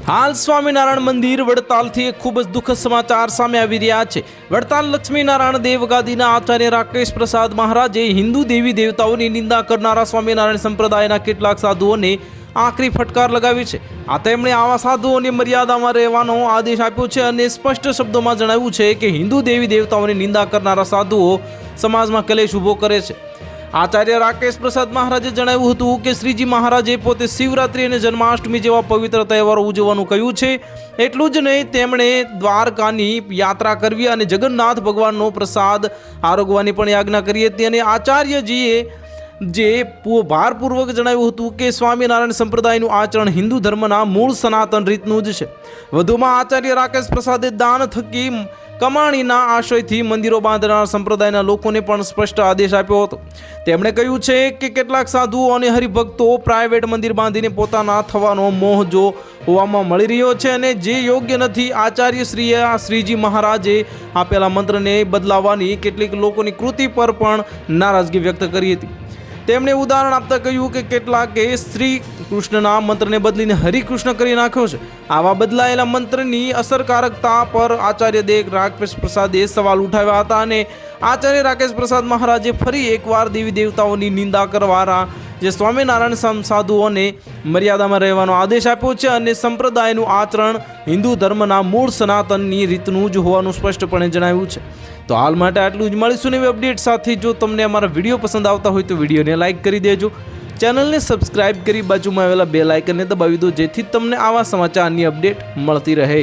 હાલ સ્વામિનારાયણ મંદિર વડતાલથી ખૂબ જ દુઃખદ સમાચાર સામે આવી રહ્યા છે। વડતાલ લક્ષ્મીનારાયણ દેવગાદીના આચાર્ય રાકેશ પ્રસાદ મહારાજે હિન્દુ દેવી દેવતાઓની નિંદા કરનારા સ્વામિનારાયણ સંપ્રદાયના કેટલાક સાધુઓને આકરી ફટકાર લગાવી છે। આ તેમણે આવા સાધુઓની મર્યાદામાં રહેવાનો આદેશ આપ્યો છે અને સ્પષ્ટ શબ્દોમાં જણાવ્યું છે કે હિન્દુ દેવી દેવતાઓની નિંદા કરનારા સાધુઓ સમાજમાં કલેશ ઊભો કરે છે। આચાર્ય રાકેશ પ્રસાદ મહારાજે જણાવ્યું હતું કે શ્રીજી મહારાજે પોતે શિવરાત્રી અને જન્માષ્ટમી જેવા પવિત્ર તહેવારો ઉજવવાનું કહ્યું છે। એટલું જ નહીં, તેમણે દ્વારકાની યાત્રા કરવી અને જગન્નાથ ભગવાનનો પ્રસાદ આરોગવાની પણ યાજ્ઞા કરી હતી અને આચાર્યજીએ જે ભારપૂર્વક જણાવ્યું હતું કે સ્વામિનારાયણ સંપ્રદાયનું આચરણ હિન્દુ ધર્મના મૂળ સનાતન રીતનું જ છે। વધુમાં આચાર્ય રાકેશ પ્રસાદે દાન થકી કમાણીના આશયથી મંદિરો બાંધનાર સંપ્રદાયના લોકોને પણ સ્પષ્ટ આદેશ આપ્યો હતો। તેમણે કહ્યું છે કે કેટલાક સાધુઓ અને હરિભક્તો પ્રાઇવેટ મંદિર બાંધીને પોતાના થવાનો મોહ જો હોવામાં મળી રહ્યો છે અને જે યોગ્ય નથી। આચાર્યશ્રીએ શ્રીજી મહારાજે આપેલા મંત્રને બદલાવવાની કેટલીક લોકોની કૃતિ પર પણ નારાજગી વ્યક્ત કરી હતી। તેમણે ઉદાહરણ આપતા કહ્યું કે કેટલાકે શ્રી કૃષ્ણના મંત્રને બદલીને હરિકૃષ્ણ કરી નાખ્યો છે। આવા બદલાયેલા મંત્રની અસરકારકતા પર આચાર્ય રાકેશ પ્રસાદે સવાલ ઉઠાવ્યા હતા અને આચાર્ય રાકેશ પ્રસાદ મહારાજે ફરી એકવાર દેવી દેવતાઓની નિંદા કરવાના જે સ્વામિનારાયણ સાધુઓને મર્યાદામાં રહેવાનો આદેશ આપ્યો છે અને સંપ્રદાયનું આચરણ હિન્દુ ધર્મના મૂળ સનાતનની રીતનું જ હોવાનું સ્પષ્ટપણે જણાવ્યું છે। તો હાલ માટે આટલું જ। મળીશું નવી અપડેટ સાથે। જો તમને અમારા વિડીયો પસંદ આવતા હોય તો વિડીયોને લાઇક કરી દેજો, ચેનલને સબસ્ક્રાઇબ કરી બાજુમાં આવેલા બેલ આઇકનને દબાવી દો જેથી તમને આવા સમાચારની અપડેટ મળતી રહે।